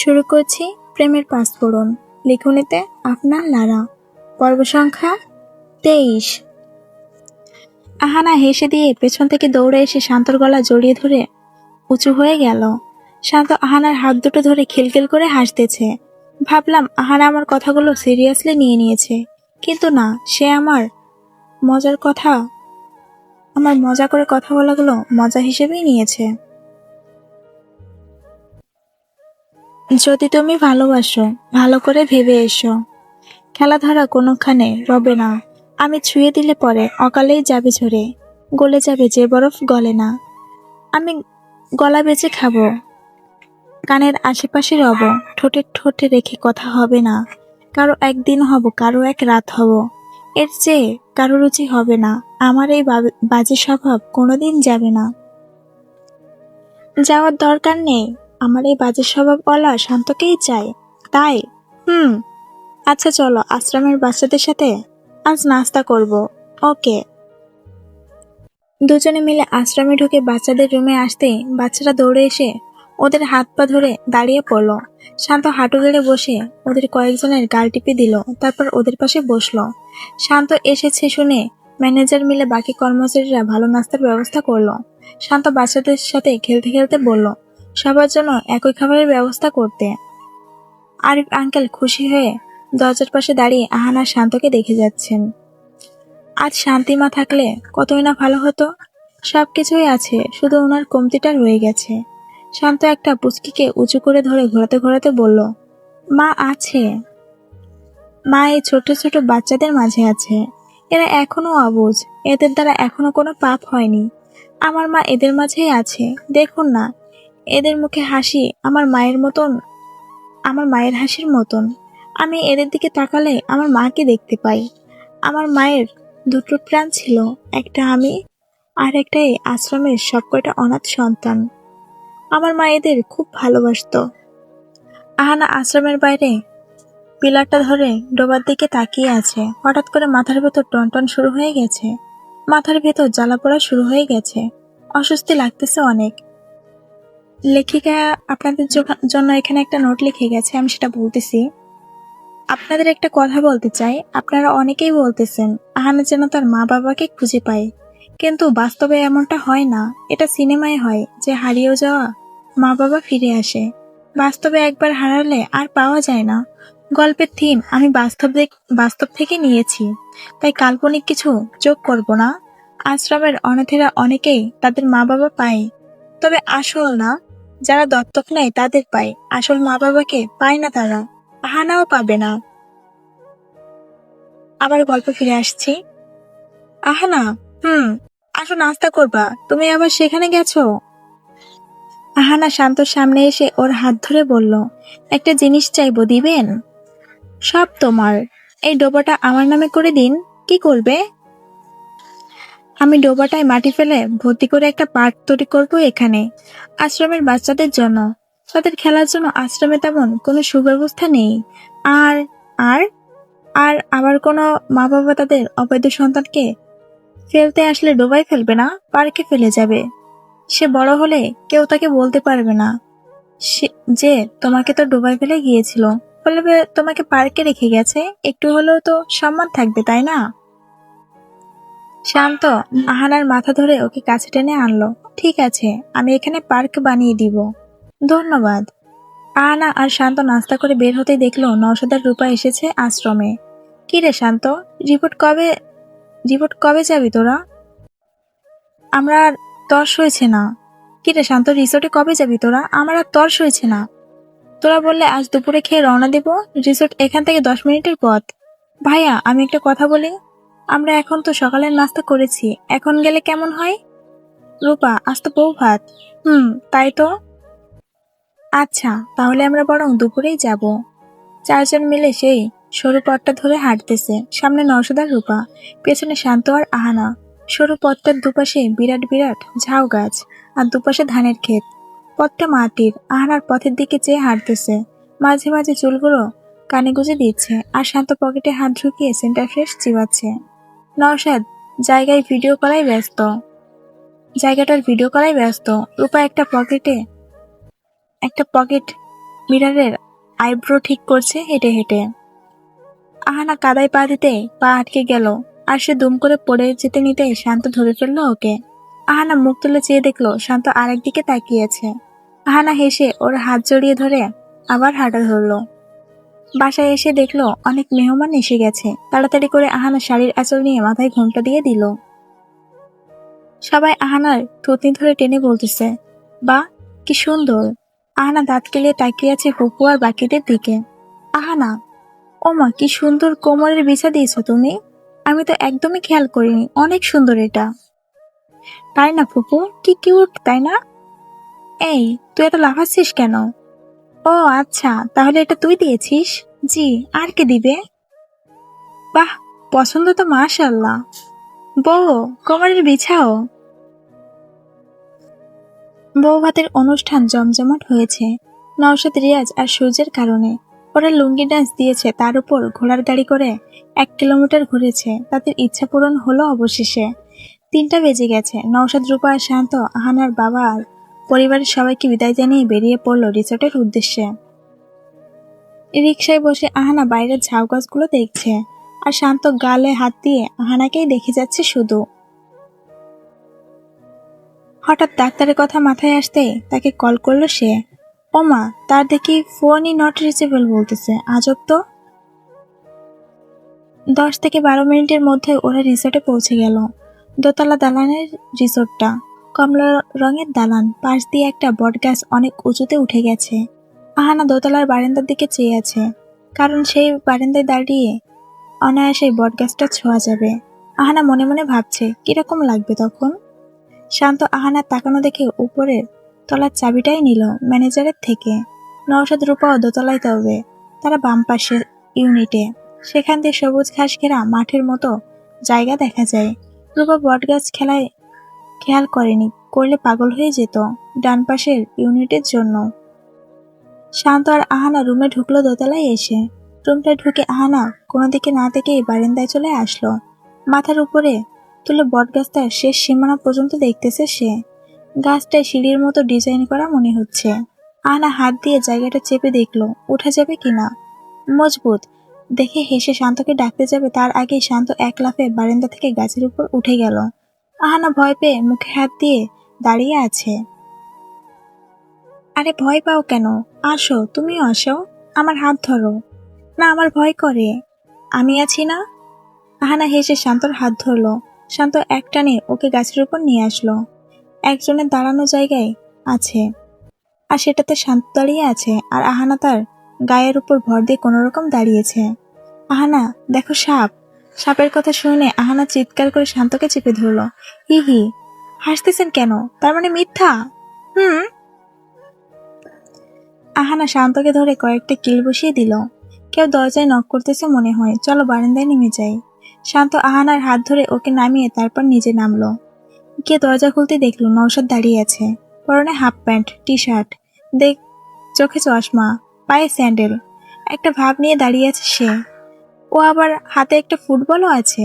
শুরু করছি প্রেমের পাঁচফোড়ন। লিখুনিতে আপনার লারা। পর্ব সংখ্যা 23। আহানা হেসে দিয়ে পেছন থেকে দৌড়ে এসে শান্তর গলা জড়িয়ে ধরে উঁচু হয়ে গেল। শান্ত আহানার হাত দুটো ধরে খিলখিল করে হাসতেছে। ভাবলাম আহানা আমার কথাগুলো সিরিয়াসলি নিয়ে নিয়েছে, কিন্তু না, সে আমার মজা করে কথা বলাগুলো মজা হিসেবেই নিয়েছে। যদি তুমি ভালোবাসো, ভালো করে ভেবে এসো। খেলাধরা কোনোখানে রবে না। আমি ছুঁয়ে দিলে পরে অকালেই যাবে ঝরে, গলে যাবে যে বরফ গলে না। আমি গলা বেঁচে খাবো, কানের আশেপাশে রব, ঠোঁটে ঠোঁটে রেখে কথা হবে না। কারো একদিন হব, কারো এক রাত হব, এর চেয়ে কারো রুচি হবে না। আমার এই বাজে স্বভাব কোনোদিন যাবে না। যাওয়ার দরকার নেই, আমার এই বাজে স্বভাব বলা শান্তকেই চাই। তাই আচ্ছা চলো আশ্রমের বাচ্চাদের সাথে আজ নাস্তা করব। ওকে। দুজনে মিলে আশ্রমে ঢুকে বাচ্চাদের রুমে আসতেই বাচ্চারা দৌড়ে এসে ওদের হাত পা ধরে দাঁড়িয়ে পড়ল। শান্ত হাঁটু গেড়ে বসে ওদের কয়েকজনের গাল টিপে দিল, তারপর ওদের পাশে বসলো। শান্ত এসেছে শুনে ম্যানেজার মিলে বাকি কর্মচারীরা ভালো নাস্তার ব্যবস্থা করলো। শান্ত বাচ্চাদের সাথে খেলতে খেলতে বলল সবার জন্য একই খাবারের ব্যবস্থা করতে। আরিফ আঙ্কেল খুশি হয়ে দরজার পাশে দাঁড়িয়ে আহানা শান্তকে দেখে যাচ্ছেন। আজ শান্তিমা থাকলে কতই না ভালো হতো। সবকিছুই আছে, শুধু ওনার কমতিটা রয়ে গেছে। শান্ত একটা পুচকিকে উঁচু করে ধরে ঘোরাতে ঘোরাতে বলল, মা আছে। মা এই ছোট ছোট বাচ্চাদের মাঝে আছে। এরা এখনো অবুঝ, এদের দ্বারা এখনো কোনো পাপ হয়নি। আমার মা এদের মাঝেই আছে। দেখুন না, এদের মুখে হাসি আমার মায়ের হাসির মতন। আমি এদের দিকে তাকালে আমার মাকে দেখতে পাই। আমার মায়ের দুটো প্রাণ ছিল, একটা আমি আর একটা এই আশ্রমের সবকটা অনাথ সন্তান। আমার মা এদের খুব ভালোবাসতো। আহানা আশ্রমের বাইরে পিলারটা ধরে ডোবার দিকে তাকিয়ে আছে। হঠাৎ করে মাথার ভেতর টনটন শুরু হয়ে গেছে। মাথার ভেতর জ্বালা পোড়া শুরু হয়ে গেছে। অস্বস্তি লাগতেছে অনেক। লেখিকা আপনাদের জন্য এখানে একটা নোট লিখে গেছে, আমি সেটা বলতেছি। আপনাদের একটা কথা বলতে চাই। আপনারা অনেকেই বলতেছেন আহানা যেন তার মা বাবাকে খুঁজে পায়, কিন্তু বাস্তবে এমনটা হয় না। এটা সিনেমায় হয় যে হারিয়ে যাওয়া মা বাবা ফিরে আসে। বাস্তবে একবার হারালে আর পাওয়া যায় না। গল্পের থিম আমি বাস্তব থেকে নিয়েছি, তাই কাল্পনিক কিছু যোগ করব না। আশ্রমের অনাথেরা অনেকেই তাদের মা বাবা পায়, তবে আসল না। যারা দত্তক নেয় তাদের পায়, আসল মা বাবাকে পায় না তারা। আহানাও পাবে না। আবার গল্প ফিরে আসছি। আহানা, আসো নাস্তা করবা। তুমি আবার সেখানে গেছো? আহানা শান্তর সামনে এসে ওর হাত ধরে বলল, একটা জিনিস চাইবো, দিবেন? সব তোমার। এই ডোবাটা আমার নামে করে দিন। কি করবে? আমি ডোবাটায় মাটি ফেলে ভর্তি করে একটা পার্ক তৈরি করবো এখানে, আশ্রমের বাচ্চাদের জন্য। তাদের খেলার জন্য আশ্রমে তেমন কোনো সুব্যবস্থা নেই। আর আর আর আবার কোনো মা বাবা তাদের অবৈধ সন্তানকে ফেলতে আসলে ডোবায় ফেলবে না, পার্কে ফেলে যাবে। সে বড় হলে কেউ তাকে বলতে পারবে না যে তোমাকে তো ডোবায় ফেলে গিয়েছিল, বলবে তোমাকে পার্কে রেখে গেছে। একটু হলেও তো সম্মান থাকবে, তাই না? শান্ত আহানার মাথা ধরে ওকে কাছে টেনে আনলো। ঠিক আছে, আমি এখানে পার্ক বানিয়ে দিব। ধন্যবাদ। আহানা আর শান্ত নাস্তা করে বের হতেই দেখলো নওশাদ আর রূপা এসেছে আশ্রমে। কি রে শান্ত, রিপোর্ট কবে যাবি তোরা? আমরা আর তর্স হয়েছে না। কি রে শান্ত, রিসোর্টে কবে যাবি তোরা? আমার আর তর্স হয়েছে না। তোরা বললে আজ দুপুরে খেয়ে রওনা দেব। রিসোর্ট এখান থেকে 10 মিনিটের পথ। ভাইয়া, আমি একটা কথা বলি। আমরা এখন তো সকালের নাস্তা করেছি, এখন গেলে কেমন হয়? রূপা, আজ তো বউ ভাত। তাই তো। আচ্ছা, তাহলে আমরা বরং দুপুরেই যাব। চারজন মিলে সেই সরু পথটা ধরে হাঁটতেছে। সামনে নওশাদ আর রূপা, পেছনে শান্ত আর আহানা। সরু পথটার দুপাশে বিরাট বিরাট ঝাউ গাছ, আর দুপাশে ধানের ক্ষেত। পথটা মাটির। আহানার পথের দিকে চেয়ে হাঁটতেছে, মাঝে মাঝে চুলগুলো কানে গুজে দিচ্ছে, আর শান্ত পকেটে হাত ঢুকিয়ে সেন্টার ফ্রেশ চিবাচ্ছে। নওশাদ জায়গাটার ভিডিও করাই ব্যস্ত। রূপা একটা পকেট মিরারের আইব্রো ঠিক করছে হেঁটে হেঁটে। আহানা কাদায় পা দিতে পা আটকে গেল, আর সে দুম করে পড়ে যেতে নিতে শান্ত ধরে ফেললো ওকে। আহানা মুখ তুলে চেয়ে দেখলো শান্ত আরেকদিকে তাকিয়েছে। আহানা হেসে ওর হাত জড়িয়ে ধরে আবার হাঁটা ধরলো। বাসায় এসে দেখলো অনেক মেহমান এসে গেছে। তাড়াতাড়ি করে আহানা শাড়ির আঁচল নিয়ে মাথায় ঘোমটা দিয়ে দিল। সবাই আহানার থুতনি ধরে টেনে বলতেছে, বাহ কি সুন্দর। আহানা দাঁত কেলিয়ে তাকিয়ে আছে হুপু আর বাকিদের দিকে। আহানা, ওমা কি সুন্দর কোমরের বিছা দিয়েছো তুমি। আমি তো একদমই খেয়াল করিনি, অনেক সুন্দর এটা। তাই না ফুপু, কি কিউট তাই না? এই তুই এত লাফাচ্ছিস কেন? ও আচ্ছা, তাহলে এটা তুই দিয়েছিস? জি, আর কে দিবে? বাহ, পছন্দ তো মাশাআল্লাহ। বউ, কোমরের বিছাও। বউ ভাতের অনুষ্ঠান জমজমাট হয়েছে নওশাদ, রিয়াজ আর সূর্যের কারণে। ওরা লুঙ্গি ডান্স দিয়েছে, তার উপর ঘোড়ার গাড়ি করে 1 কিলোমিটার ঘুরেছে। তাদের ইচ্ছা পূরণ হলো অবশেষে। 3টা বেজে গেছে। নওশাদ, রূপা আর শান্ত আহানার বাবা আর পরিবারের সবাইকে বিদায় জানিয়ে বেরিয়ে পড়লো রিসোর্টের উদ্দেশ্যে। রিকশায় বসে আহানা বাইরের ঝাউ গাছগুলো দেখছে, আর শান্ত গালে হাত দিয়ে আহানাকেই দেখে যাচ্ছে শুধু। হঠাৎ ডাক্তারের কথা মাথায় আসতে তাকে কল করলো সে। ওমা, তার দেখি ফোনই নট রিচেবল বলতেছে। আজব তো। 10 থেকে 12 মিনিটের মধ্যে ওরা রিসোর্টে পৌঁছে গেল। দোতলা দালানের রিসোর্টটা, কমলা রঙের দালান, পাশ দিয়ে একটা বটগাছ অনেক উঁচুতে উঠে গেছে। আহানা দোতলার বারান্দার দিকে চেয়ে আছে, কারণ সেই বারান্দায় দাঁড়িয়ে অনায়াসে বটগাছটা ছোঁয়া যাবে। আহানা মনে মনে ভাবছে কিরকম লাগবে তখন। শান্ত আহানার তাকানো দেখে উপরের তলার চাবিটাই নিল ম্যানেজারের থেকে। নওশাদ, রূপাও দোতলায়, তবে তারা বাম পাশের ইউনিটে। সেখান দিয়ে সবুজ ঘাস ঘেরা মাঠের মতো জায়গা দেখা যায়। রূপা বটগাছ খেয়াল করেনি, করলে পাগল হয়ে যেত ডান পাশের ইউনিটের জন্য। শান্ত আর আহানা রুমে ঢুকলো দোতলায় এসে। রুমটায় ঢুকে আহানা কোনো দিকে না থেকেই বারান্দায় চলে আসলো। মাথার উপরে তুলে বটগাছটার শেষ সীমানা পর্যন্ত দেখতেছে সে। গাছটায় সিঁড়ির মতো ডিজাইন করা মনে হচ্ছে। আহানা হাত দিয়ে জায়গাটা চেপে দেখলো উঠা যাবে কিনা। মজবুত দেখে হেসে শান্তকে ডাকতে যাবে, তার আগেই শান্ত এক লাফে বারান্দা থেকে গাছের উপর উঠে গেল। আহানা ভয় পেয়ে মুখে হাত দিয়ে দাঁড়িয়ে আছে। আরে ভয় পাও কেন? আসো, তুমিও আসো, আমার হাত ধরো। না, আমার ভয় করে। আমি আছি না। আহানা হেসে শান্তর হাত ধরলো। শান্ত এক টানে ওকে গাছের উপর নিয়ে আসলো। একজনের দাঁড়ানো জায়গায় আছে, আর সেটাতে শান্ত দাঁড়িয়ে আছে, আর আহানা তার গায়ের উপর ভর দিয়ে কোনোরকম দাঁড়িয়েছে। আহানা, দেখো সাপ। সাপের কথা শুনে আহানা চিৎকার করে শান্তকে চেপে ধরলো। হি হি, হাসতেছেন কেন? তার মানে মিথ্যা? হুম। আহানা শান্তকে ধরে কয়েকটা কিল বসিয়ে দিল। কেউ দরজায় নক করতেছে মনে হয়, চলো বারান্দায় নেমে যাই। শান্ত আহানার হাত ধরে ওকে নামিয়ে তারপর নিজে নামলো। গিয়ে দরজা খুলতে দেখলো নওশাদ দাঁড়িয়ে আছে, পরনে হাফ প্যান্ট, টি শার্ট, দেখ চোখে চশমা, পায়ে স্যান্ডেল। একটা ভাব নিয়ে দাঁড়িয়ে আছে সে। ও আবার হাতে একটা ফুটবলও আছে।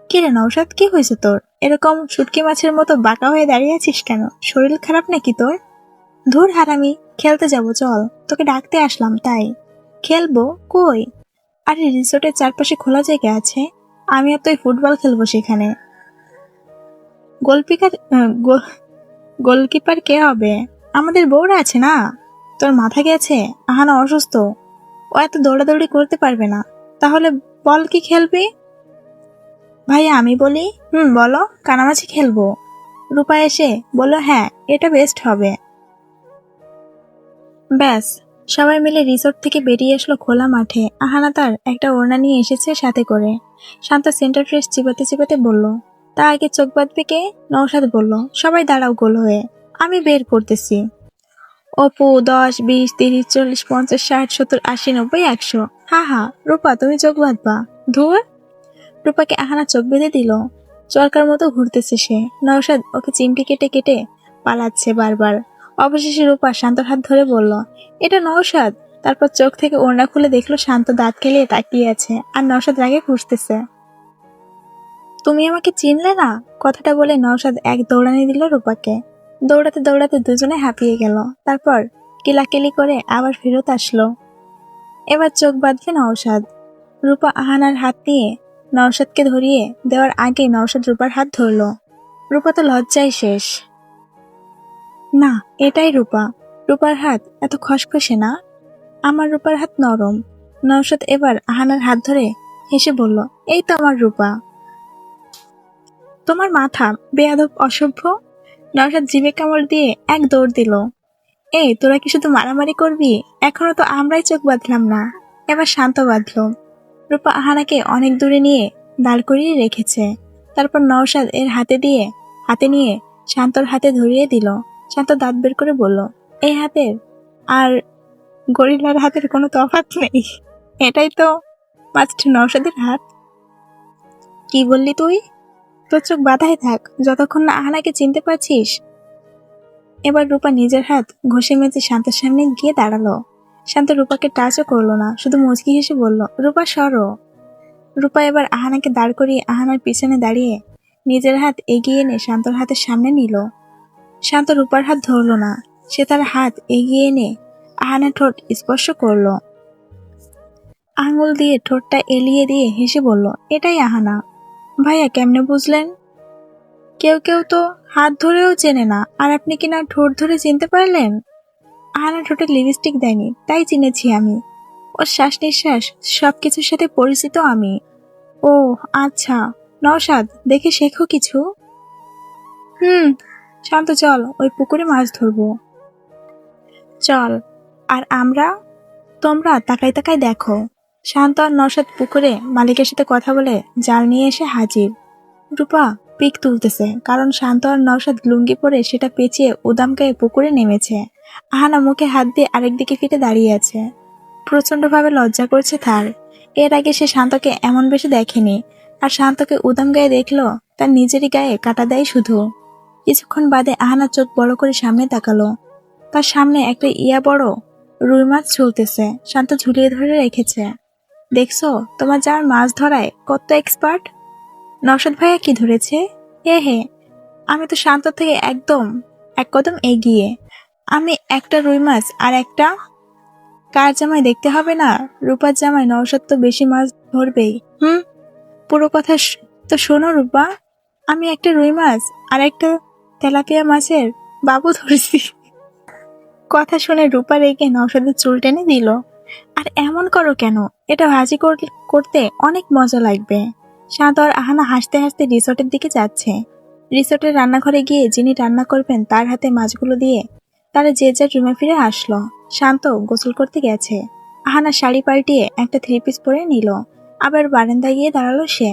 কি রে নওশাদ, কি হয়েছে তোর? এরকম শুটকি মাছের মতো বাঁকা হয়ে দাঁড়িয়ে আছিস কেন? শরীর খারাপ নাকি তোর? ধুর হারামি, খেলতে যাব চল, তোকে ডাকতে আসলাম তাই। খেলবো কই? আরে রিসোর্টের চারপাশে খোলা জায়গা আছে, আমি আর তুই ফুটবল খেলবো সেখানে। গোলকিপার গোলকিপার কে হবে? আমাদের বউরা আছে না। তোর মাথা গেছে? আহানা অসুস্থ, ও এত দৌড়াদৌড়ি করতে পারবে না। তাহলে বল কি খেলবি? ভাইয়া আমি বলি, বলো। কানামাছি খেলবো। রূপা এসে বলল, হ্যাঁ এটা বেস্ট হবে। ব্যাস, সবাই মিলে রিসোর্ট থেকে বেরিয়ে আসলো খোলা মাঠে। আহানা তার একটা ওড়না নিয়ে এসেছে সাথে করে। শান্ত সেন্টার ফ্রেশ চিবাতে চিবাতে বলল, তা আগে চোখ বাঁধবে কে? নওশাদ বলল, সবাই দাঁড়াও গোল হয়ে, আমি বের করতেছি। অপু 10, 20, 30, 40, 50, 60, 70, 80, 90, 100। হা হা, রূপা তুমি চোখ বাঁধবা? ধুর। রূপাকে আহানা চোখ বেঁধে দিল। চরকার মতো ঘুরতেছে সে। নওশাদ ওকে চিমটি কেটে কেটে পালাচ্ছে বারবার। অবশেষে রূপা শান্তর হাত ধরে বলল, এটা নওশাদ। তারপর চোখ থেকে ওড়না খুলে দেখলো শান্ত দাঁত খেলিয়ে তাকিয়ে আছে, আর নওশাদ রাগে খুঁজতেছে। তুমি আমাকে চিনলে না? কথাটা বলে নওশাদ এক দৌড়ানি দিল রূপাকে। দৌড়াতে দৌড়াতে দুজনে হাঁপিয়ে গেল। তারপর কিলাকিলি করে আবার ফেরত আসলো। এবার চোখ বাঁধবে নওশাদ। রূপা আহানার হাত নিয়ে নওশাদকে ধরিয়ে দেওয়ার আগে নওশাদ রূপার হাত ধরল। রূপা তো লজ্জায় শেষ। না, এটাই রূপা। রূপার হাত এত খসখসে না। আমার রূপার হাত নরম। নওশাদ এবার আহানার হাত ধরে হেসে বলল, এই তো আমার রূপা। তোমার মাথা, বেয়াদব অসভ্য। নওশাদ জিভে কামড় দিয়ে এক দৌড় দিল। এই, তোরা কি শুধু মারামারি করবি? এখনো তো আমরাই চোখ বাঁধলাম না। এবার শান্ত বাঁধল। রূপা আহানাকে অনেক দূরে নিয়ে দাঁড় করিয়ে রেখেছে। তারপর নওশাদ এর হাতে নিয়ে শান্তর হাতে ধরিয়ে দিল। শান্ত দাঁত বের করে বলল, এই হাতের আর গরিলার হাতের কোনো তফাৎ নেই। এটাই তো মাস্টার নওশাদের হাত। কি বললি তুই? তোর চোখ বাঁধাই থাক যতক্ষণ না আহানাকে চিনতে পারছিস। এবার রূপা নিজের হাত ঘষে মেজে শান্তের সামনে গিয়ে দাঁড়ালো। শান্ত রূপাকে টাচও করলো না, শুধু মুচকি হেসে বলল, রূপা সরো। রূপা এবার আহানাকে দাঁড় করিয়ে আহানার পিছনে দাঁড়িয়ে নিজের হাত এগিয়ে এনে শান্তর হাতের সামনে নিল। শান্ত রূপার হাত ধরল না, সে তার হাত এগিয়ে এনে আহানার ঠোঁট স্পর্শ করল। আঙুল দিয়ে ঠোঁটটা এলিয়ে দিয়ে হেসে বলল, এটাই আহানা। ভাইয়া, কেমনে বুঝলেন? কেউ কেউ তো হাত ধরেও চেনে না, আর আপনি কিনা ঠোঁট ধরে চিনতে পারলেন। আহানা ঠোঁটে লিপস্টিক দেয়নি, তাই চিনেছি আমি। ওর শ্বাস নিঃশ্বাস সবকিছুর সাথে পরিচিত আমি। ও আচ্ছা, নওশাদ, দেখে শেখো কিছু। শান্ত, চল ওই পুকুরে মাছ ধরবো। চল। আর তোমরা তাকাই তাকাই দেখো। শান্ত আর নওশাদ পুকুরে মালিকের সাথে কথা বলে জাল নিয়ে এসে হাজির। রূপা পিক তুলতেছে, কারণ শান্ত আর নওশাদ লুঙ্গি পরে সেটা পেঁচিয়ে উদাম গায়ে পুকুরে নেমেছে। আহানা মুখে হাত দিয়ে আরেকদিকে ফিরে দাঁড়িয়ে আছে। প্রচন্ডভাবে লজ্জা করছে তার। এর আগে সে শান্তকে এমন বেশি দেখেনি, আর শান্তকে উদাম গায়ে দেখলো তার নিজেরই গায়ে কাটা দেয় শুধু। কিছুক্ষণ বাদে আহানা চোখ বড় করে সামনে তাকালো। তার সামনে একটা বড় রুই মাছ ঝুলতেছে। শান্ত ঝুলিয়ে ধরে রেখেছে। দেখছো তোমার যার মাছ ধরায় কত এক্সপার্ট। নওশাদ ভাইয়া কি ধরেছে? হে, আমি তো শান্ত থেকে এক কদম এগিয়ে। আমি একটা রুই মাছ আর একটা কার জামাই দেখতে হবে না? রূপার জামাই নওশাদ তো বেশি মাছ ধরবেই। পুরো কথা তো শোনো রূপা। আমি একটা রুই মাছ আর একটা তেলাপিয়া মাছের বাবু ধরছি। কথা শুনে রূপা রেগে নওশাদের চুল টেনে দিল। আর এমন করো কেন? এটা ভাজি করতে অনেক মজা লাগবে। শান্ত আর আহানা হাসতে হাসতে রিসোর্টের দিকে যাচ্ছে। রিসোর্টের রান্নাঘরে গিয়ে যিনি রান্না করবেন তার হাতে মাছগুলো দিয়ে তারা যে যার রুমে ফিরে আসলো। শান্ত গোসল করতে গেছে। আহানা শাড়ি পাল্টিয়ে একটা 3 পিস পরে নিল। আবার বারান্দায় গিয়ে দাঁড়ালো সে।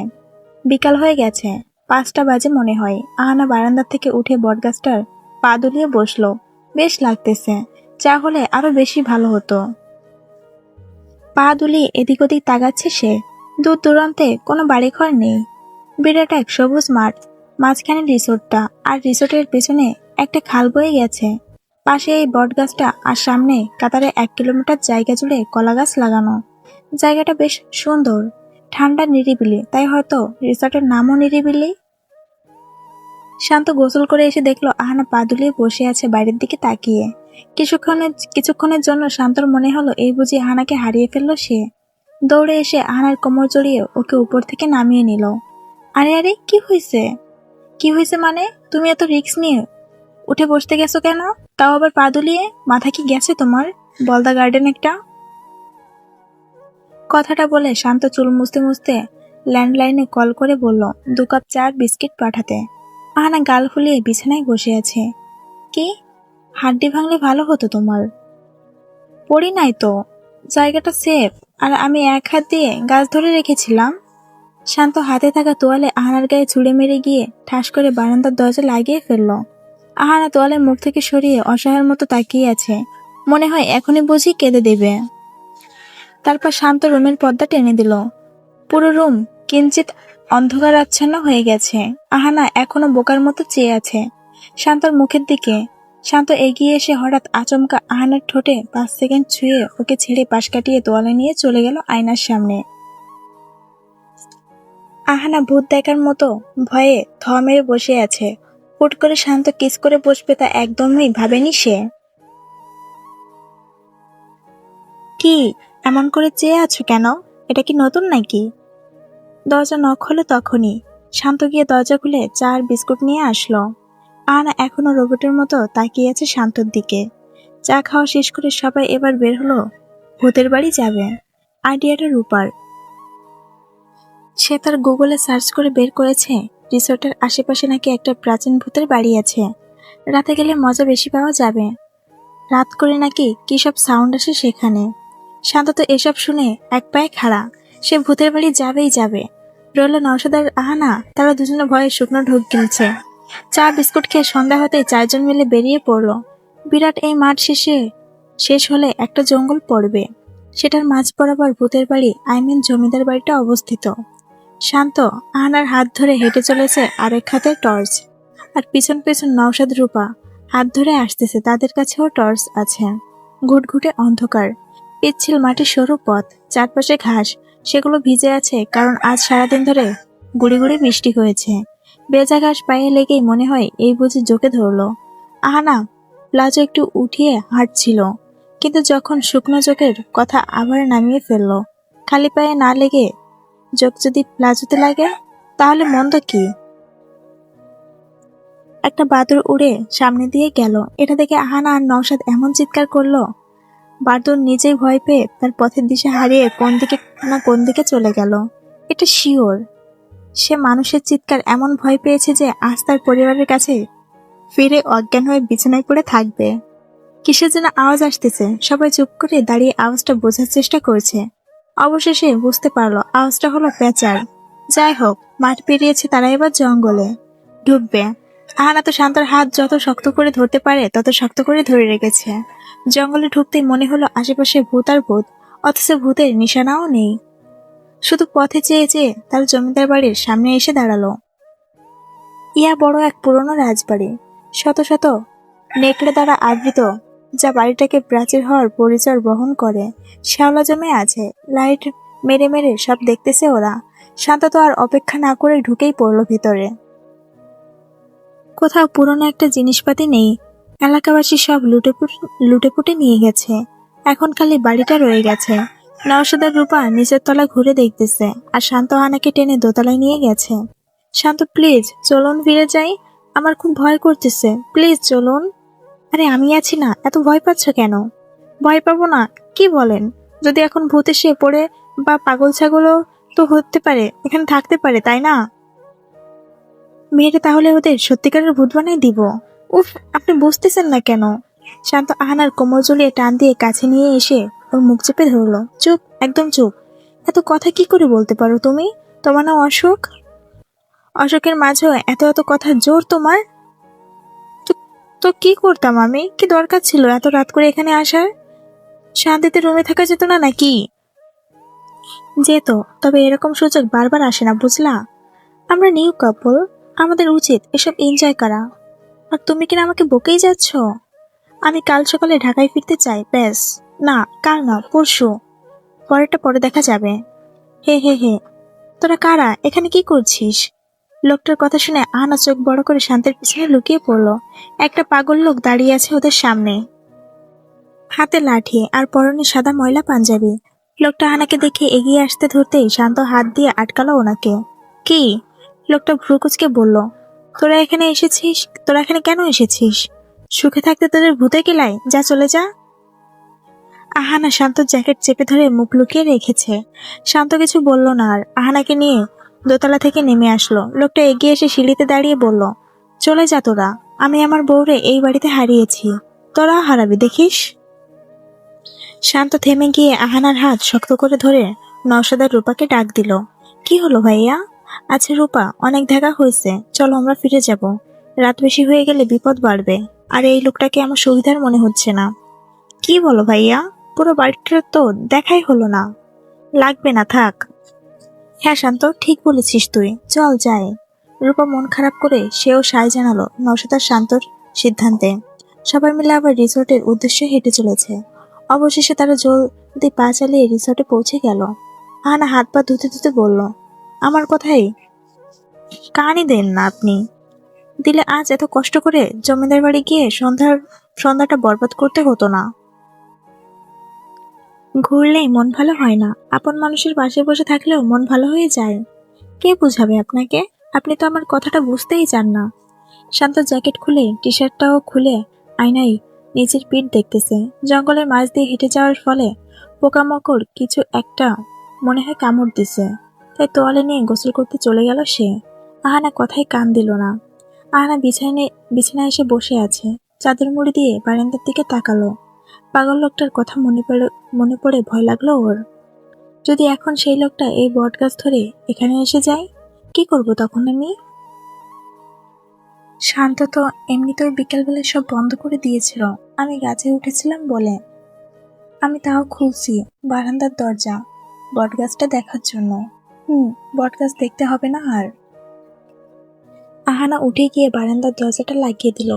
বিকাল হয়ে গেছে, 5টা বাজে মনে হয়। আহানা বারান্দা থেকে উঠে বটগাছটার পা দুলিয়ে বসলো। বেশ লাগতেছে, চা হলে আরো বেশি ভালো হতো। পা দুলিয়ে এদিক ওদিক তাকাচ্ছে সে। দূর দূরান্তে কোনো বাড়িঘর নেই। বিরাট এক সবুজ মাঠ, মাঝখানে রিসোর্টটা, আর রিসোর্টের পেছনে একটা খাল বয়ে গেছে। পাশে এই বটগাছটা, আর সামনে কাতারে 1 কিলোমিটার জায়গা জুড়ে কলা গাছ লাগানো। জায়গাটা বেশ সুন্দর, ঠান্ডা, নিরিবিলি, তাই হয়তো রিসোর্টের নামও নিরিবিলি। শান্ত গোসল করে এসে দেখলো আহানা পা দুলিয়ে বসে আছে বাইরের দিকে তাকিয়ে। কিছুক্ষণের জন্য শান্তর মনে হলো এই বুঝি আহানাকে হারিয়ে ফেললো সে। দৌড়ে এসে আহানার কোমর জড়িয়ে ওকে উপর থেকে নামিয়ে নিল। আরে আরে, কি হয়েছে মানে? তুমি এত রিস্ক নিয়ে উঠে বসতে গেছো কেন? তাও আবার পা দুলিয়ে? মাথা কি গেছে তোমার? বলদা গার্ডেন একটা। কথাটা বলে শান্ত চুল মুছতে মুছতে ল্যান্ডলাইনে কল করে বলল 2 কাপ চা আর বিস্কিট পাঠাতে। আহানা গাল ফুলিয়ে বিছানায় বসে আছে। কি? হাড্ডি ভাঙলে ভালো হতো তোমার। পড়ি নাই তো, জায়গাটা সেফ, আর আমি এক হাত দিয়ে গাছ ধরে রেখেছিলাম। শান্ত হাতে থাকা তোয়ালে আহানার গায়ে ছুঁড়ে মেরে গিয়ে ঠাস করে বারান্দার দরজা লাগিয়ে ফেলল। আহানা তোয়ালে মুখ থেকে সরিয়ে অসহায়ের মতো তাকিয়ে আছে, মনে হয় এখনই বুঝি কেঁদে দেবে। তারপর শান্ত রুমের পর্দা টেনে দিল। পুরো রুম কিঞ্চিত অন্ধকার আচ্ছন্ন হয়ে গেছে। আহানা এখনো বোকার মতো চেয়ে আছে শান্তর মুখের দিকে। শান্ত এগিয়ে এসে হঠাৎ আচমকা আহানার ঠোঁটে 5 সেকেন্ড ছুঁয়ে ওকে ছেড়ে পাশ কাটিয়ে তোয়ালে নিয়ে চলে গেল আয়নার সামনে। আহানা ভূত দেখার মতো ভয়ে থ মেরে বসে আছে। হুট করে শান্ত কিস করে বসবে তা একদমই ভাবেনি সে। কি এমন করে চেয়ে আছো কেন? এটা কি নতুন নাকি? দরজা নক হলো তখনই শান্ত গিয়ে দরজা খুলে চা আর বিস্কুট নিয়ে আসলো। আহানা এখনো রোবটের মতো তাকিয়ে আছে শান্তর দিকে। চা খাওয়া শেষ করে সবাই এবার বের হলো ভূতের বাড়ি যাবে। আইডিয়াটা রূপার। সে তার গুগলে সার্চ করে বের করেছে রিসোর্টের আশেপাশে নাকি একটা প্রাচীন ভূতের বাড়ি আছে। রাতে গেলে মজা বেশি পাওয়া যাবে। রাত করে নাকি কি সব সাউন্ড আসে সেখানে। শান্ত তো এসব শুনে এক পায়ে খাড়া। সে ভূতের বাড়ি যাবেই যাবে। রইল নওশাদ আর আহানা, তারা দুজনে ভয়ে শুকনো ঢোক গিলছে। চা বিস্কুট খেয়ে সন্ধ্যা হতে চারজন মিলে বেরিয়ে পড়ল। বিরাট এই মাঠ শেষ হলে একটা জঙ্গল পড়বে। সেটার মাঝ বরাবর ভূতের বাড়ি জমিদার বাড়িটা অবস্থিত। শান্ত আহানার হাত ধরে হেঁটে চলেছে আরেক হাতে টর্চ। আর পিছন পিছন নওশাদ রূপা হাত ধরে আসতেছে, তাদের কাছেও টর্চ আছে। ঘুটঘুটে অন্ধকার, পিচ্ছিল মাটির সরু পথ, চারপাশে ঘাস, সেগুলো ভিজে আছে কারণ আজ সারাদিন ধরে গুড়ি গুড়ি বৃষ্টি হয়েছে। ভেজা ঘাস পায়ে লেগেই মনে হয় এই বুঝি জোকে ধরলো। আহানা প্লাজো একটু উঠিয়ে হাঁটছিল, কিন্তু যখন শুকনো জোকের কথা আবার নামিয়ে ফেললো। খালি পায়ে না লেগে জোক যদি প্লাজোতে লাগে তাহলে মন্দ কি? একটা বাদুড় উড়ে সামনে দিয়ে গেল। এটা দেখে আহানা আর নওশাদ এমন চিৎকার করলো, বাদুড় নিজেই ভয় পেয়ে তার পথের দিশা হারিয়ে কোন দিকে চলে গেল। এটা শিওর সে মানুষের চিৎকার এমন ভয় পেয়েছে যে আজ তার পরিবারের কাছে ফিরে অজ্ঞান হয়ে বিছানায় পড়ে থাকবে। কিসের যেন আওয়াজ আসতেছে। সবাই চুপ করে দাঁড়িয়ে আওয়াজটা বোঝার চেষ্টা করছে। অবশেষে বুঝতে পারলো আওয়াজটা হলো পেঁচার। যাই হোক, মাঠ পেরিয়েছে, তারা এবার জঙ্গলে ঢুকবে। আহানা তো শান্তর হাত যত শক্ত করে ধরতে পারে তত শক্ত করে ধরে রেখেছে। জঙ্গলে ঢুকতেই মনে হলো আশেপাশে ভূত আর ভূত, অথচ ভূতের নিশানাও নেই। শুধু পথে চেয়ে চেয়ে তার জমিদার বাড়ির সামনে এসে দাঁড়ালো। ইয়া বড় এক পুরনো রাজবাড়ি, শত শত নেকড়ে দ্বারা আবৃত, যা বাড়িটাকে প্রাচীর হওয়ার পরিচয় বহন করে। শ্যাওলা জমে আছে, লাইট মেরে মেরে সব দেখতেছে ওরা। শান্ত তো আর অপেক্ষা না করে ঢুকেই পড়লো ভিতরে। কোথাও পুরনো একটা জিনিসপাতি নেই। এলাকাবাসী সব লুটেপুটে নিয়ে গেছে। এখন খালি বাড়িটা রয়ে গেছে। নওশাদ রূপা নিচের তলা ঘুরে দেখতেছে, আর শান্ত আহানাকে টেনে দোতলায় নিয়ে গেছে। শান্ত, প্লিজ চলুন ফিরে যাই, আমার খুব ভয় করতেছে, প্লিজ চলুন। আরে আমি আছি না, এত ভয় পাচ্ছ কেন? ভয় পাবো না? কি বলেন? যদি এখন ভূত এসে পড়ে বা পাগল ছাগলও তো হতে পারে, এখানে থাকতে পারে, তাই না? মেয়েটা তাহলে ওদের সত্যিকারের ভূত বানিয়ে দিব। উফ, আপনি বুঝতেছেন না কেন? শান্ত আহানার কোমর জড়িয়ে টান দিয়ে কাছে নিয়ে এসে ওর মুখ চেপে ধরলো। চুপ, একদম চুপ। এত কথা কি করে বলতে পারো তুমি? তোমার নাম অশোক? অশোকের মাঝেও এত এত কথা জোর তোমার? তো তো কি করতাম আমি? কি দরকার ছিল এত রাত করে এখানে আসার? শান্তিতে রুমে থাকা যেত না নাকি? যেত, তবে এরকম সুযোগ বারবার আসে না, বুঝলা? আমরা নিউ কাপল, আমাদের উচিত এসব এনজয় করা। আর তুমি কিনা আমাকে বকেই যাচ্ছ? আমি কাল সকালে ঢাকায় ফিরতে চাই, ব্যাস। না, কাল না, পরশু। পরেরটা পরে দেখা যাবে। হে হে হে, তোরা কারা? এখানে কি করছিস? লোকটার কথা শুনে আহানা চোখ বড় করে শান্তের পিছনে লুকিয়ে পড়লো। একটা পাগল লোক দাঁড়িয়ে আছে ওদের সামনে, হাতে লাঠি আর পরনে সাদা ময়লা পাঞ্জাবি। লোকটা আহানাকে দেখে এগিয়ে আসতে ধরতেই শান্ত হাত দিয়ে আটকালো ওনাকে। কি? লোকটা ভ্রুকুচকে বলল, তোরা এখানে কেন এসেছিস? সুখে থাকতে তোদের ভূতে কিলাই, যা চলে যা। আহানা শান্তর জ্যাকেট চেপে ধরে মুখ লুকিয়ে রেখেছে। শান্ত কিছু বলল না আর আহানাকে নিয়ে দোতলা থেকে নেমে আসলো। লোকটা এগিয়ে এসে সিঁড়িতে দাঁড়িয়ে বলল, চলে যা তোরা, আমি আমার বউরে এই বাড়িতে হারিয়েছি, তোরা হারাবি দেখিস। শান্ত থেমে গিয়ে আহানার হাত শক্ত করে ধরে নওশাদ রূপাকে ডাক দিল। কি হলো ভাইয়া? আচ্ছা রূপা, অনেক দেখা হয়েছে, চলো আমরা ফিরে যাব। রাত বেশি হয়ে গেলে বিপদ বাড়বে। আর এই লোকটাকে আমার সুবিধার মনে হচ্ছে না। কি বলো ভাইয়া? পুরো বাড়িটা তো দেখাই হলো না। লাগবে না, থাক। হ্যাঁ শান্ত, ঠিক বলেছিস তুই, চল যাই। রূপা মন খারাপ করে সেও সায় জানালো নওশাদ আর শান্তর সিদ্ধান্তে। সবাই মিলে আবার রিসোর্টের উদ্দেশ্যে হেঁটে চলেছে। অবশেষে তারা জলদি পা চালিয়ে রিসোর্টে পৌঁছে গেল। আহানা হাত পা ধুতে ধুতে বলল, আমার কথাই কানই দেন না আপনি। দিলে আজ এত কষ্ট করে জমিদার বাড়ি গিয়ে সন্ধ্যাটা বরবাদ করতে হতো না। ঘুরলেই মন ভালো হয় না, আপন মানুষের পাশে বসে থাকলেও মন ভালো হয়ে যায়। কে বুঝাবে আপনাকে? আপনি তো আমার কথাটা বুঝতেই চান না। শান্ত জ্যাকেট খুলে টি শার্টটাও খুলে আয়নায় নিজের পিঠ দেখতেছে। জঙ্গলের মাঝ দিয়ে হেঁটে যাওয়ার ফলে পোকামাকড় কিছু একটা মনে হয় কামড় দিছে, তাই তোয়ালে নিয়ে গোসল করতে চলে গেল সে। আহানা কথায় কান দিল না। আহানা বিছানায় এসে বসে আছে, চাদর মুড়ি দিয়ে বারান্দার দিকে তাকালো। পাগল লোকটার কথা মনে পড়ে ভয় লাগলো ওর। যদি এখন সেই লোকটা এই বটগাছ ধরে এখানে এসে যায়, কি করব তখন আমি? শান্ত তো এমনিতেও বিকেলবেলা সব বন্ধ করে দিয়েছিল আমি গাছে উঠেছিলাম বলে। আমি তাও খুলছি বারান্দার দরজা বটগাছটা দেখার জন্য। বটগাছ দেখতে হবে না আর। আহানা উঠে গিয়ে বারান্দার দরজাটা লাগিয়ে দিল,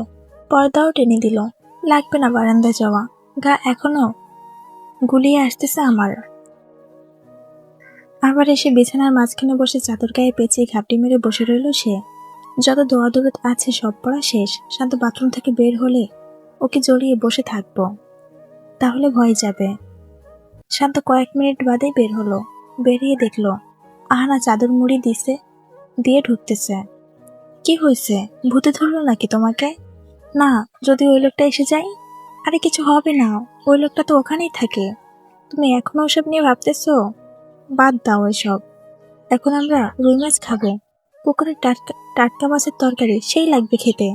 পর্দাও টেনে দিল। লাগবে না বারান্দায় যাওয়া, গা এখনো গুলিয়ে আসতেছে আমার। আবার এসে বিছানার মাঝখানে বসে চাদর গায়ে পেঁচিয়ে ঘাপটি মেরে বসে রইল সে। যত দোয়াদুরত আছে সব পড়া শেষ। শান্ত বাথরুম থেকে বের হলে ওকে জড়িয়ে বসে থাকবো, তাহলে ভয় যাবে। শান্ত কয়েক মিনিট বাদেই বের হলো। বেরিয়ে দেখলো আহানা চাদর মুড়ি দিয়ে ঢুকতেছে। কি হয়েছে, ভূতে ধরলো নাকি তোমাকে? না, যদি ওই লোকটা এসে যায়? আরে কিছু হবে না, ওই লোকটা তো ওখানেই থাকে। তুমি এখনো ওসব নিয়ে ভাবতেছো? বাদ দাও এসব। এখন আমরা রুই মাছ খাবো। পুকুরের টাটকা টাটকা মাছের তরকারি সেই লাগবে খেতে।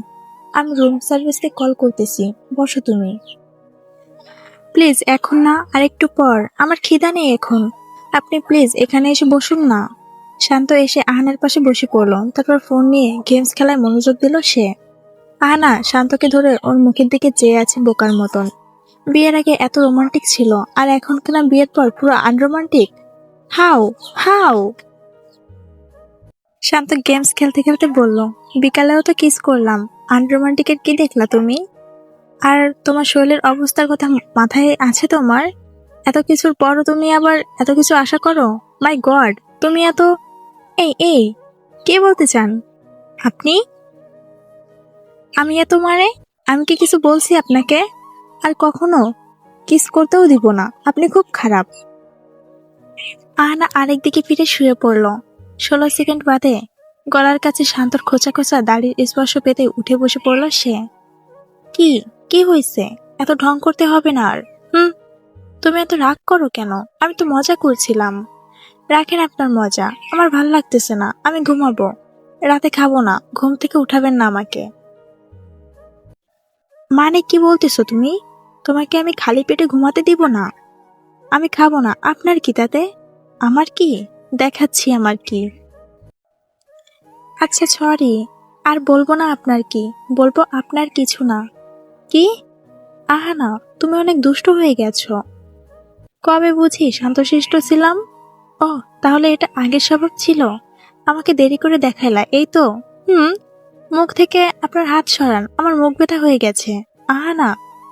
আমি রুম সার্ভিসে কল করতেছি, বসো তুমি। প্লিজ এখন না, আরেকটু পর, আমার খিদা নেই এখন। আপনি প্লিজ এখানে এসে বসুন না। শান্ত এসে আহানার পাশে বসে পড়লো, তারপর ফোন নিয়ে গেমস খেলায় মনোযোগ দিল সে। আহানা শান্তকে ধরে ওর মুখের দিকে চেয়ে আছে বোকার মতন। বিয়ের আগে এত রোমান্টিক ছিল, আর এখন কিনা বিয়ের পর পুরো আনরোমান্টিক। হাউ হাউ শান্ত গেমস খেলতে খেলতে বলল, বিকালেও তো কিস করলাম, আনরোমান্টিকের কি দেখলা তুমি? আর তোমার শরীরের অবস্থার কথা মাথায় আছে তোমার? এত কিছুর পরও তুমি আবার এত কিছু আশা করো? মাই গড, তুমি এত... এই এই কে বলতে চান আপনি? আমি এত মানে? আমি কি কিছু বলছি আপনাকে? আর কখনো কিস করতেও দিব না, আপনি খুব খারাপ। আহানা আরেক দিকে ফিরে শুয়ে পড়ল। 16 সেকেন্ড বাদে গলার কাছে শান্তর খোঁচা খোঁচা দাড়ির স্পর্শ পেতে উঠে বসে পড়ল সে। কি কি হয়েছে? এত ঢং করতে হবে না আর। তুমি এত রাগ করো কেন? আমি তো মজা করছিলাম। রাখেন আপনার মজা, আমার ভাল লাগতেছে না, আমি ঘুমাবো। রাতে খাবো না, ঘুম থেকে উঠাবেন না আমাকে। মানে কি বলতেছো তুমি? তোমাকে আমি খালি পেটে ঘুমাতে দিব না? আমি খাবো না, আপনার কি তাতে? আমার কি? দেখাচ্ছি আমার কি। আচ্ছা সরি, আর বলবো না আপনার কি, বলবো আপনার কিছু না। কি? আহানা, তুমি অনেক দুষ্ট হয়ে গেছো। কবে বুঝি শান্তশিষ্ট ছিলাম? ও, তাহলে এটা আগের স্বভাব ছিল? আমাকে দেরি করে দেখাইলা, এই তো? হুম। মুখ থেকে আপনার হাত সরান, আমার মুখ ব্যথা হয়ে গেছে। আহানা।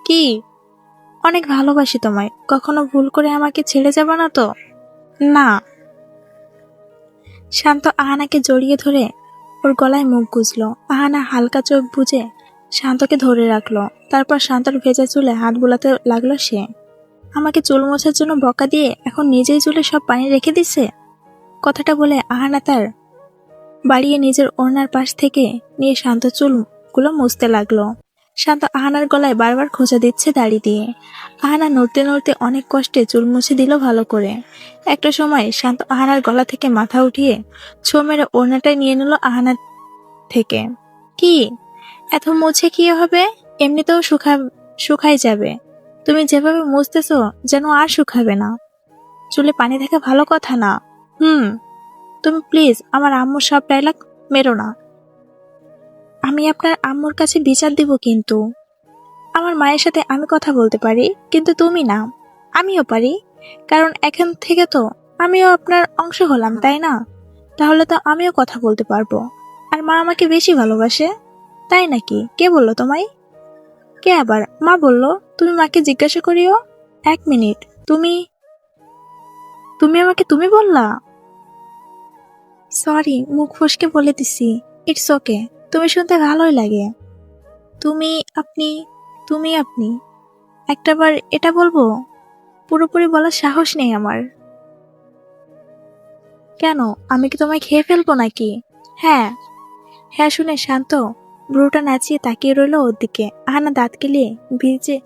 কি? অনেক ভালোবাসি তোমায়, কখনো ভুল করে আমাকে ছেড়ে যাবে না তো? না। শান্ত আহানাকে জড়িয়ে ধরে ওর গলায় মুখ গুজলো। আহানা হালকা চোখ বুজে শান্তকে ধরে রাখলো। তারপর শান্তর ভেজা চুলে হাত বুলাতে লাগলো সে। আমাকে চুল মোছার জন্য বকা দিয়ে এখন নিজেই চুলে সব পানি রেখে দিছে। কথাটা বলে আহানা তার বাড়িয়ে নিজের ওড়নার পাশ থেকে নিয়ে শান্ত চুলগুলো মুছতে লাগলো। শান্ত আহানার গলায় বারবার খোঁচা দিচ্ছে দাড়ি দিয়ে। আহানা নড়তে নড়তে অনেক কষ্টে চুল মুছে দিল ভালো করে। একটা সময় শান্ত আহানার গলা থেকে মাথা উঠিয়ে ছো মেরে ওড়নাটাই নিয়ে নিল আহানার থেকে। কি? এত মুছে কি হবে? এমনিতেও শুকাই যাবে। তুমি যেভাবে মুছতেছো যেন আর শুকাবে না। চুলে পানি থাকা ভালো কথা না। তুমি প্লিজ আমার আম্মুর সব ডায়লগ মেরো না। আমি আপনার আম্মুর কাছে বিচার দিব কিন্তু। আমার মায়ের সাথে আমি কথা বলতে পারি, কিন্তু তুমি না। আমিও পারি, কারণ এখন থেকে তো আমিও আপনার অংশ হলাম, তাই না? তাহলে তো আমিও কথা বলতে পারবো। আর মা আমাকে বেশি ভালোবাসে। তাই নাকি? কে বললো তোমায়? কে আবার? মা বললো। তুমি মাকে জিজ্ঞাসা করিও। 1 মিনিট। তুমি তুমি আমাকে তুমি বললা? সরি, মুখ ফসকে বলে দিছি। ইটস ওকে, তুমি শুনতে ভালোই লাগে। তুমি আপনি তুমি আপনি একটাবার এটা বলবো? পুরোপুরি বলার সাহস নেই আমার। কেন, আমি কি তোমায় খেয়ে ফেলবো নাকি? হ্যাঁ। হ্যাঁ শুনে শান্ত ভ্রুটা নাচিয়ে তাকিয়ে রইল ওর দিকে। আহানা দাঁত কেলিয়ে ভিজে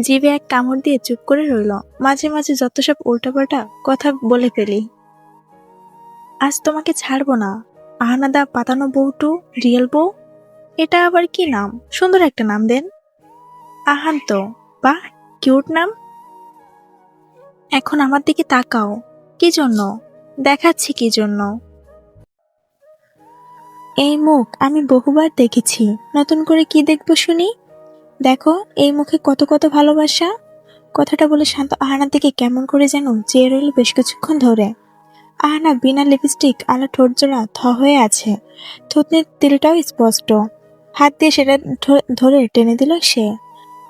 জিভে এক কামড় দিয়ে চুপ করে রইল। মাঝে মাঝে যত সব উল্টাপাল্টা কথা বলে ফেলি। আজ তোমাকে ছাড়বো না। আহানা দা পাতানো বউটু, রিয়েল বউ। এটা আবার কি নাম? সুন্দর একটা নাম দেন। আহান তো, বাহ, কিউট নাম। এখন আমার দিকে তাকাও। কি জন্য? দেখাচ্ছি কি জন্য। এই মুখ আমি বহুবার দেখেছি, নতুন করে কি দেখবো শুনি? দেখো এই মুখে কত কত ভালোবাসা। কথাটা বলে শান্ত আহানার দিকে কেমন করে যেন চেয়ে রইল বেশ কিছুক্ষণ ধরে। আহানা বিনা লিপস্টিক আলা ঠোঁট জোড়া থ হয়ে আছে, থুতনির তিলটাও স্পষ্ট। হাত দিয়ে সেটা ধরে টেনে দিল সে।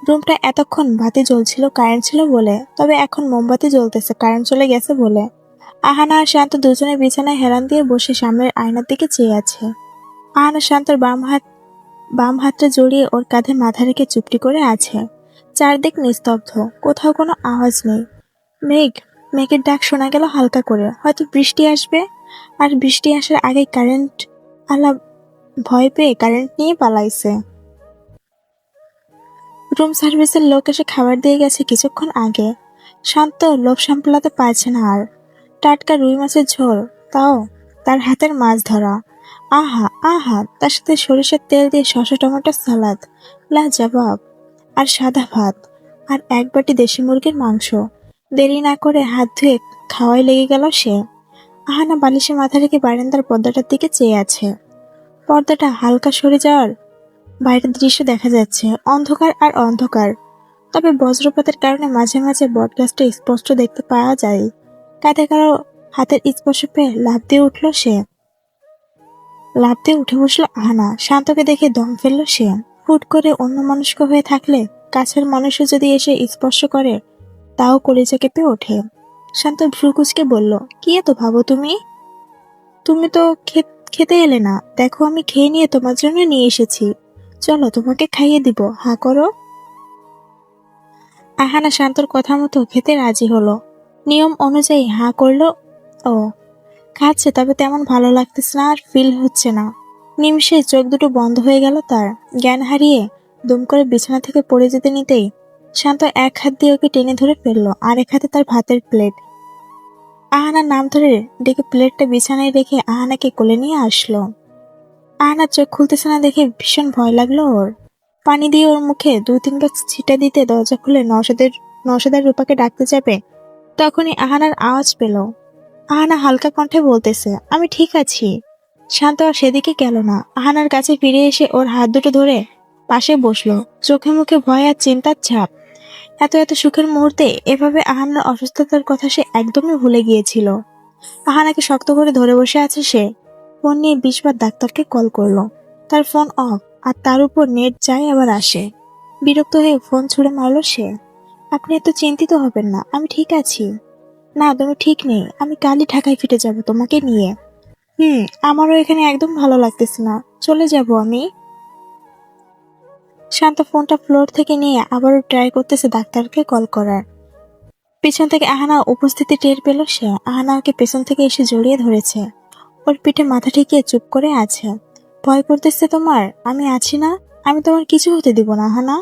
রুমটা এতক্ষণ বাতি জ্বলছিল কারেন্ট ছিল বলে, তবে এখন মোমবাতি জ্বলতেছে কারেন্ট চলে গেছে বলে। আহানা আর শান্ত দুজনে বিছানায় হেলান দিয়ে বসে সামনের আয়নার দিকে চেয়ে আছে। আহানা শান্তর বাম হাতটা জড়িয়ে ওর কাঁধে মাথা রেখে চুপটি করে আছে। চারদিক নিস্তব্ধ, কোথাও কোনো আওয়াজ নেই। মেঘের ডাক শোনা গেল হালকা করে, হয়তো বৃষ্টি আসবে। আর বৃষ্টি আসার আগেই কারেন্ট আলা ভয় পেয়ে কারেন্ট নিয়ে পালাইছে। রুম সার্ভিসের লোক এসে খাবার দিয়ে গেছে কিছুক্ষণ আগে। শান্ত লোভ সামলাতে পারছে না আর। টাটকা রুই মাছের ঝোল, তাও তার হাতের মাছ ধরা। আহা আহা, তার সাথে সরিষার তেল দিয়ে শসা টমেটো সালাদ, লাজবাব। আর সাদা ভাত, আর এক বাটি দেশি মুরগির মাংস। দেরি না করে হাত ধুয়ে খাওয়াই লেগে গেল সে। আহানা বালিশে মাথা রেখে বারান্দার পর্দাটার দিকে চেয়ে আছে। পর্দাটা হালকা সরে যাওয়ার বাইরের দৃশ্য দেখা যাচ্ছে, অন্ধকার আর অন্ধকার। তবে বজ্রপাতের কারণে মাঝে মাঝে বটগাছটা স্পষ্ট দেখতে পাওয়া যায়। কাঁধে কারো হাতের স্পর্শ পেয়ে লাফ দিয়ে উঠে বসলো আহানা। শান্তকে দেখে দম ফেললো সে। হুট করে অন্য মনস্ক হয়ে থাকলে কাছের মানুষও যদি এসে স্পর্শ করে, তাও কলিজা কেঁপে ওঠে। শান্ত ভ্রুকুচকে বলল, কি এত ভাবো তুমি? তুমি তো খেতে এলে না, দেখো আমি খেয়ে নিয়ে তোমার জন্য নিয়ে এসেছি। চলো তোমাকে খাইয়ে দিব, হা করো। আহানা শান্তর কথা মতো খেতে রাজি হলো। নিয়ম অনুযায়ী হা করলো ও। খাচ্ছে, তবে তেমন ভালো লাগতেছে না আর ফিল হচ্ছে না। নিমিষে চোখ দুটো বন্ধ হয়ে গেল তার। জ্ঞান হারিয়ে দুম করে বিছানা থেকে পড়ে যেতে নিতেই শান্ত এক হাত দিয়ে ওকে টেনে ধরে ফেললো, আর এক হাতে তার ভাতের প্লেট। আহানার নাম ধরে ডেকে প্লেটটা বিছানায় রেখে আহানাকে কোলে নিয়ে আসলো। আহানার চোখ খুলতেছে না দেখে ভীষণ ভয় লাগলো ওর। পানি দিয়ে ওর মুখে 2-3 বার ছিটা দিতে দরজা খুলে নওশাদের রূপাকে ডাকতে যাবে, তখনই আহানার আওয়াজ পেল। আহানা হালকা কণ্ঠে বলতেছে, আমি ঠিক আছি। শান্ত আর সেদিকে গেল না। আহানার কাছে ফিরে এসে ওর হাত দুটো ধরে পাশে বসলো, চোখে মুখে ভয় আর চিন্তার ছাপ। এত এত সুখের মুহূর্তে এভাবে আহানার অসুস্থতার কথা সে একদমই ভুলে গিয়েছিল। আহানাকে শক্ত করে ধরে বসে আছে সে। ফোন নিয়ে 20 বার ডাক্তারকে কল করলো। তার ফোন অফ, আর তার উপর নেট যায় আবার আসে। বিরক্ত হয়ে ফোন ছুঁড়ে মারলো সে। আপনি এত চিন্তিত হবেন না, আমি ঠিক আছি। না, তুমি ঠিক নেই, আমি কালই ঢাকায় ফিরে যাব তোমাকে নিয়ে। আমারও এখানে একদম ভালো লাগতেছে না, চলে যাব আমি। শান্ত ফোনটা ফ্লোর থেকে নিয়ে আবারও ট্রাই করতেছে ডাক্তারকে কল করার। পিছন থেকে আহানা উপস্থিতি টের পেল সে। আহানা ওকে পেছন থেকে এসে জড়িয়ে ধরেছে, ওর পিঠে মাথা ঠেকিয়ে চুপ করে আছে। ভয় করতেছে তোমার? আমি আছি না, আমি তোমার কিছু হতে দিব না আহানা।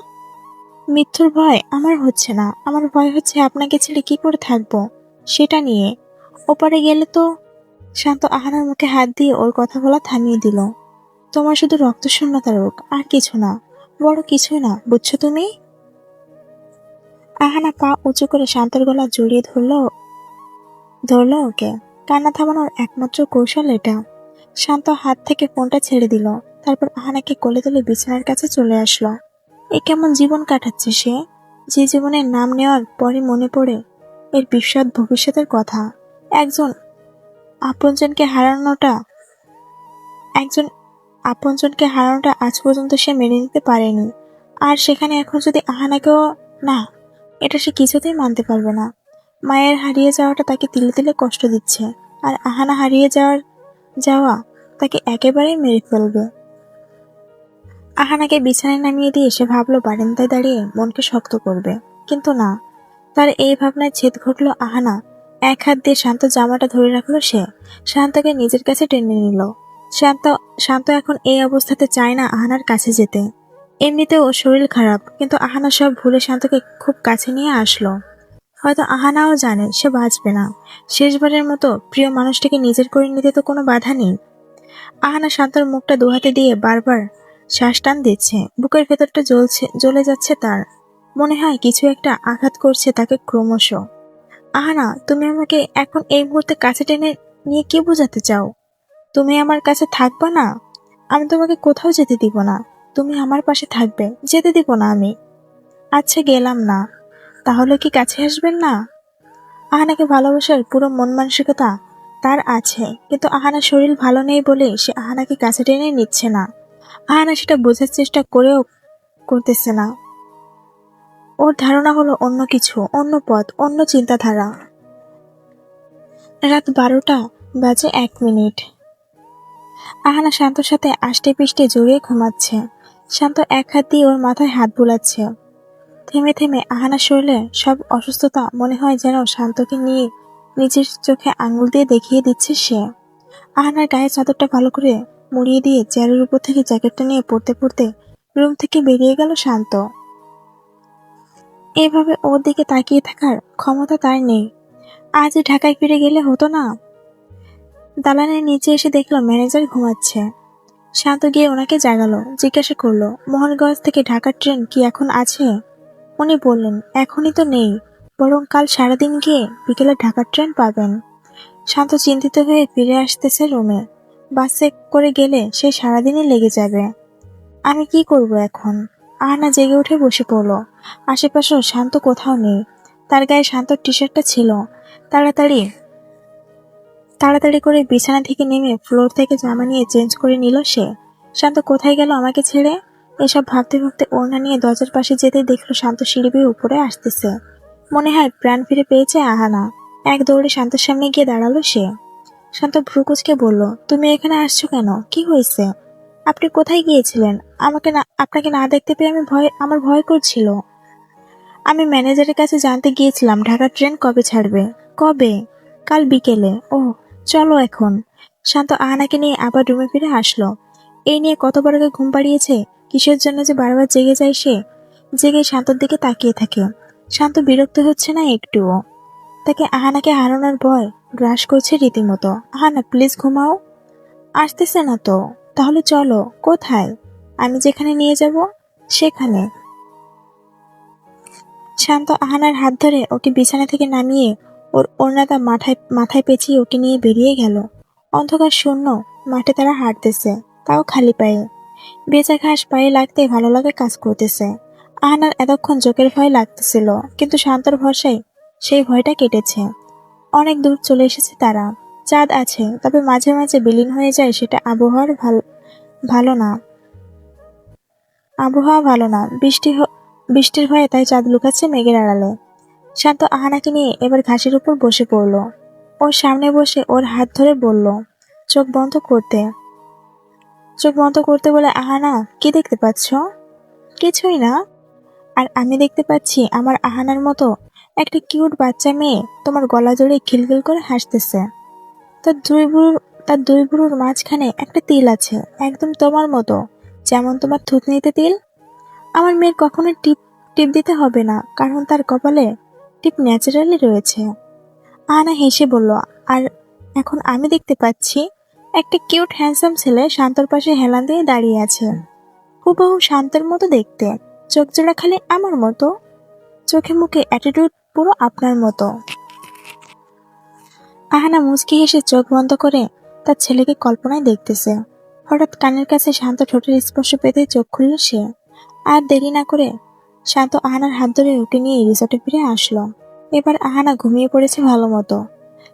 মৃত্যুর ভয় আমার হচ্ছে না, আমার ভয় হচ্ছে আপনাকে ছেড়ে কি করে থাকবো সেটা নিয়ে। ওপারে গেলে তো। শান্ত আহানার মুখে হাত দিয়ে ওর কথা বলা থামিয়ে দিল। তোমার শুধু রক্তশূন্যতা রোগ, আর কিছু না, বড় কিছুই না, বুঝছো তুমি? আহানা পা উঁচু করে শান্তর গলা জড়িয়ে ধরলো ওকে। কান্না থামানোর একমাত্র কৌশল এটা। শান্ত হাত থেকে ফোনটা ছেড়ে দিল, তারপর আহানাকে কোলে তুলে বিছানার কাছে চলে আসলো। এ কেমন জীবন কাটাচ্ছে সে, যে জীবনের নাম নেওয়ার পরই মনে পড়ে এর বিস্বাদ ভবিষ্যতের কথা। একজন আপনজনকে হারানোটা একজন আপনজনকে হারানোটা আজ পর্যন্ত সে মেনে নিতে পারেনি। আর সেখানে এখন যদি আহানাকেও না, এটা সে কিছুতেই মানতে পারবে না। মায়ের হারিয়ে যাওয়াটা তাকে তিলে তিলে কষ্ট দিচ্ছে, আর আহানা হারিয়ে যাওয়া তাকে একেবারেই মেরে ফেলবে। আহানাকে বিছানায় নামিয়ে দিয়ে সে ভাবলো বারান্দায় দাঁড়িয়ে মনকে শক্ত করবে, কিন্তু না, তার এই ভাবনায় ছেদ ঘটলো। আহানা এক হাত দিয়ে শান্ত জামাটা ধরে রাখলো। সে শান্তকে নিজের কাছে টেনে নিল। শান্ত শান্ত এখন এই অবস্থাতে চায় না আহানার কাছে যেতে। এমনিতেও ওর শরীর খারাপ, কিন্তু আহানা সব ভুলে শান্তকে খুব কাছে নিয়ে আসলো। হয়তো আহানাও জানে সে বাঁচবে না। শেষবারের মতো প্রিয় মানুষটিকে নিজের করে নিতে তো কোনো বাধা নেই। আহানা শান্তর মুখটা দুহাতে দিয়ে বারবার শ্বাস টান দিচ্ছে। বুকের ভেতরটা জ্বলে যাচ্ছে তার। মনে হয় কিছু একটা আঘাত করছে তাকে ক্রমশ। আহানা, তুমি আমাকে এখন এই মুহূর্তে কাছে টেনে নিয়ে কি বোঝাতে চাও? তুমি আমার কাছে থাকবা না? আমি তোমাকে কোথাও যেতে দিব না। তুমি আমার পাশে থাকবে, যেতে দিব না আমি। আচ্ছা, গেলাম না। তাহলে কি কাছে আসবেন না? আহানাকে ভালোবাসার পুরো মন মানসিকতা তার আছে, কিন্তু আহানার শরীর ভালো নেই বলে সে আহানাকে কাছে টেনে নিচ্ছে না। আহানা সেটা বোঝার চেষ্টা করেও করতেছে না। ওর ধারণা হলো অন্য কিছু, অন্য পথ, অন্য চিন্তাধারা। রাত 12:01। আহানা শান্তর সাথে আষ্টে পিষ্টে জড়িয়ে ঘুমাচ্ছে। শান্ত এক হাত দিয়ে ওর মাথায় হাত বুলাচ্ছে। থেমে থেমে আহানার শরীরে সব অসুস্থতা মনে হয় যেন শান্তকে নিয়ে নিজের চোখে আঙুল দিয়ে দেখিয়ে দিচ্ছে সে। আহানার গায়ে চাদরটা ভালো করে মুড়িয়ে দিয়ে চেয়ারের উপর থেকে জ্যাকেটটা নিয়ে পড়তে পড়তে রুম থেকে বেরিয়ে গেল শান্ত। এভাবে ওর দিকে তাকিয়ে থাকার ক্ষমতা তার নেই। আজই ঢাকায় ফিরে গেলে হতো না? দালানের নিচে এসে দেখলো ম্যানেজার ঘুমাচ্ছে। শান্ত গিয়ে ওনাকে জাগালো, জিজ্ঞাসা করলো মোহনগঞ্জ থেকে ঢাকার ট্রেন কি এখন আছে? উনি বললেন এখনই তো নেই, বরং কাল সারাদিন গিয়ে বিকেলে ঢাকার ট্রেন পাবেন। শান্ত চিন্তিত হয়ে ফিরে আসতেছে রুমে। বাসে করে গেলে সে সারাদিনই লেগে যাবে। আমি কি করব এখন? আহানা জেগে উঠে বসে পড়লো। আশেপাশেও শান্ত কোথাও নেই। তার গায়ে শান্তর টি শার্টটা ছিল। তাড়াতাড়ি তাড়াতাড়ি করে বিছানা থেকে নেমে ফ্লোর থেকে জামা নিয়ে চেঞ্জ করে নিল সে। শান্ত কোথায় গেল আমাকে ছেড়ে? এসব ভাবতে ভাবতে ওড়না নিয়ে দরজার পাশে যেতে দেখলো শান্ত সিঁড়ি বেয়ে উপরে আসতেছে। মনে হয় প্রাণ ফিরে পেয়েছে আহানা। এক দৌড়ে শান্তর সামনে গিয়ে দাঁড়ালো সে। শান্ত ভ্রু কুঁচকে বলল, তুমি এখানে আসছো কেন? কি হয়েছে? আপনি কোথায় গিয়েছিলেন? আপনাকে না দেখতে পেয়ে আমার ভয় করছিল। আমি ম্যানেজারের কাছে জানতে গিয়েছিলাম ঢাকার ট্রেন কবে ছাড়বে। কবে? কাল বিকেলে। ও, চলো এখন। শান্ত আহানাকে নিয়ে আবার রুমে ফিরে আসলো। এই নিয়ে কতবার আগে ঘুম পাড়িয়েছে, কিসের জন্য যে বারবার জেগে যায় সে। জেগে শান্তর দিকে তাকিয়ে থাকে। শান্ত বিরক্ত হচ্ছে না একটুও। তাকে আহানাকে হারানোর ভয় গ্রাস করছে রীতিমতো। আহানা, প্লিজ ঘুমাও। আসতেছে না তো? তাহলে চলো। কোথায়? আমি যেখানে নিয়ে যাব সেখানে। শান্ত আহানার হাত ধরে ওকে বিছানা থেকে নামিয়ে ওর ওড়নাটা মাথায় পেঁচিয়ে ওকে নিয়ে বেরিয়ে গেল। অন্ধকার শূন্য মাঠে তারা হাঁটতেছে, তাও খালি পায়ে। ভেজা ঘাস পায়ে লাগতে ভালো লাগে কাজ করতেছে। আহানার এতক্ষণ চোখের ভয় লাগতেছিল, কিন্তু শান্তর ভরসায় সেই ভয়টা কেটেছে। অনেক দূর চলে এসেছে তারা। চাঁদ আছে, তবে মাঝে মাঝে বিলীন হয়ে যায়। সেটা ভালো না। আবহাওয়া ভালো না। বৃষ্টির ভয়ে তাই চাঁদ লুকাচ্ছে মেঘের আড়ালে। শান্ত আহানাকে নিয়ে এবার ঘাসের উপর বসে পড়ল। ওর সামনে বসে ওর হাত ধরে বলল, চোখ বন্ধ করতে। চোখ বন্ধ করতে বলে, আহানা, কি দেখতে পাচ্ছ? কিছুই না। আর আমি দেখতে পাচ্ছি আমার আহানার মতো একটা কিউট বাচ্চা মেয়ে তোমার গলা জড়িয়ে খিলখিল করে হাসতেছে। তার দুই ভুরুর মাঝখানে একটা তিল আছে, একদম তোমার মতো, যেমন তোমার থুতনিতে তিল। আমার মেয়ের কখনো টিপ টিপ দিতে হবে না, কারণ তার কপালে টিপ ন্যাচারালি রয়েছে। আহানা হেসে বলল, আর এখন আমি দেখতে পাচ্ছি একটা কিউট হ্যান্ডসাম ছেলে শান্তর পাশে হেলান দিয়ে দাঁড়িয়ে আছে। হুবহু শান্তের মতো দেখতে, চোখ জোড়া খালি আমার মতো, চোখে মুখে অ্যাটিটিউড পুরো আপনার মতো। আহানা মুচকি হেসে চোখ বন্ধ করে তার ছেলেকে কল্পনায় দেখতেছে। হঠাৎ কানের কাছে শান্ত ঠোঁটের স্পর্শ পেতে চোখ খুলল সে। আর দেরি না করে শান্ত আহানার হাত ধরে ওকে নিয়ে রিসর্টে ফিরে আসলো। এবার আহানা ঘুমিয়ে পড়েছে ভালো মতো।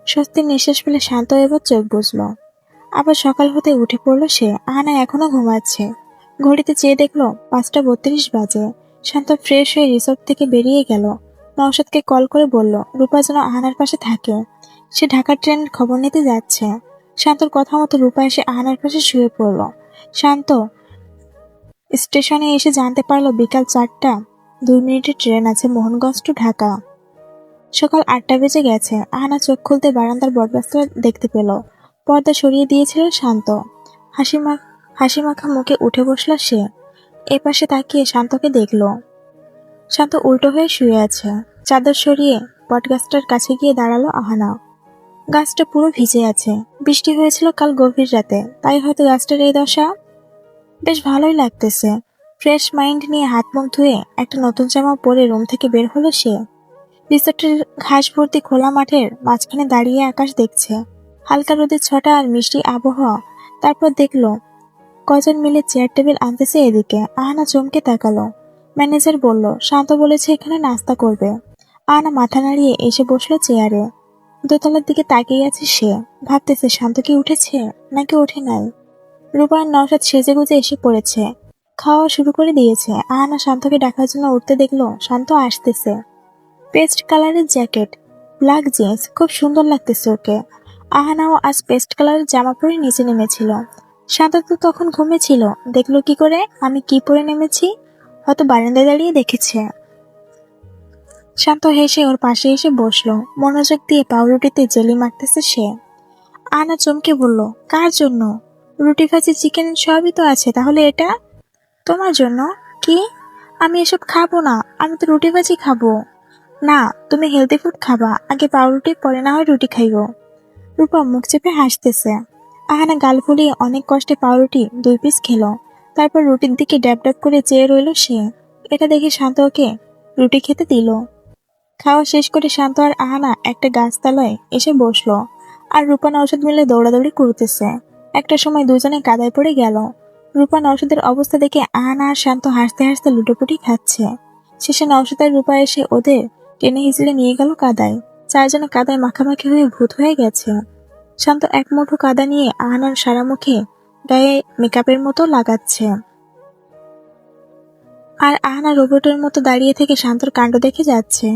স্বস্তির নিঃশ্বাস ফেলে শান্ত এবার চোখ বুঝলো। আবার সকাল হতে উঠে পড়লো সে। আহানা এখনো ঘুমাচ্ছে। ঘড়িতে চেয়ে দেখলো 5:32 বাজে। শান্ত ফ্রেশ হয়ে রিসর্ট থেকে বেরিয়ে গেল। নওশাদকে কল করে বলল রূপা যেন আহানার পাশে থাকে। সে ঢাকার ট্রেনের খবর নিতে যাচ্ছে। শান্তর কথা মতো রূপা এসে আহানার পাশে শুয়ে পড়ল। শান্ত স্টেশনে এসে জানতে পারলো বিকাল 4:02 ট্রেন আছে মোহনগঞ্জ টু ঢাকা। সকাল 8টা বেজে গেছে। আহানা চোখ খুলতে বারান্দার বটগাছটা দেখতে পেল। পর্দা সরিয়ে দিয়েছিল শান্ত। হাসি মাখা মুখে উঠে বসল সে। এপাশে তাকিয়ে শান্তকে দেখল। শান্ত উল্টো হয়ে শুয়ে আছে। চাদর সরিয়ে বটগাছটার কাছে গিয়ে দাঁড়ালো আহানা। গাছটা পুরো ভিজে আছে। বৃষ্টি হয়েছিল কাল গভীর রাতে, তাই হয়তো গাছটার এই দশা। বেশ ভালোই লাগতেছে। ফ্রেশ মাইন্ড নিয়ে হাত মুখ ধুয়ে একটা নতুন জামা পরে রুম থেকে বের হলো সে। রিসোর্টের ঘাস ভর্তি খোলা মাঠের মাঝখানে দাঁড়িয়ে আকাশ দেখছে। হালকা রোদের ছটা আর মিষ্টি আবহাওয়া। তারপর দেখলো কজন মিলে চেয়ার টেবিল আনতেছে এদিকে। আহানা চমকে তাকালো। ম্যানেজার বলল, শান্ত বলেছে এখানে নাস্তা করবে। আহানা মাথা নাড়িয়ে এসে বসলো চেয়ারে। দোতলার দিকে তাকিয়ে আছে সে। ভাবতেছে শান্ত কি উঠেছে নাকি ওঠে নাই। রূপা আর নওশাদ সেজেগুজে এসে পড়েছে। খাওয়া শুরু করে দিয়েছে। আহানা শান্তকে ডাকার জন্য উঠতে দেখলো শান্ত আসতেছে। পেস্ট কালারের জ্যাকেট, ব্ল্যাক জিন্স, খুব সুন্দর লাগতেছে ওকে। আহানাও আজ পেস্ট কালারের জামা পরে নিচে নেমেছিল। শান্ত তো তখন ঘুমেছিল। দেখলো কি করে আমি কি পরে নেমেছি? হয়তো বারান্দায় দাঁড়িয়ে দেখেছে। শান্ত হেসে ওর পাশে এসে বসলো। মনোযোগ দিয়ে পাউরুটিতে জেলি মাখতেছে সে। আহানা চমকে বলল, কার জন্য? রুটি ভাজি চিকেন সবই তো আছে, তাহলে এটা? তোমার জন্য। কি? আমি এসব খাবো না। আমি তো রুটি ভাজি খাবো। না, তুমি হেলদি ফুড খাবা। আগে পাউরুটি, পরে না হয় রুটি খাইবো। রূপা মুখ চেপে হাসতেছে। আহানা গাল ফুলিয়ে অনেক কষ্টে পাউরুটি 2 পিস খেলো। তারপর রুটির দিকে ড্যাব ড্যাব করে চেয়ে রইল সে। এটা দেখে শান্ত ওকে রুটি খেতে দিল। খাওয়া শেষ করে শান্ত আর আহানা একটা গাছতলায় এসে বসলো। আর রূপা নওশাদ মিলে দৌড়াদৌড়ি করতেছে। একটা সময় দুজনে কাদায় পড়ে গেল। রূপা নওশাদের অবস্থা দেখে আহানা আর শান্ত হাসতে হাসতে লুটোপুটি খাচ্ছে। শেষে নওশাদ আর রূপা এসে ওদের টেনে হিচড়ে নিয়ে গেল কাদায়। চারজনে কাদায় মাখামাখি হয়ে ভূত হয়ে গেছে। শান্ত এক মুঠো কাদা নিয়ে আহানার সারা মুখে গায়ে মেকআপের মতো লাগাচ্ছে। আর আহানা রোবটের মতো দাঁড়িয়ে থেকে শান্তর কাণ্ড দেখে যাচ্ছে।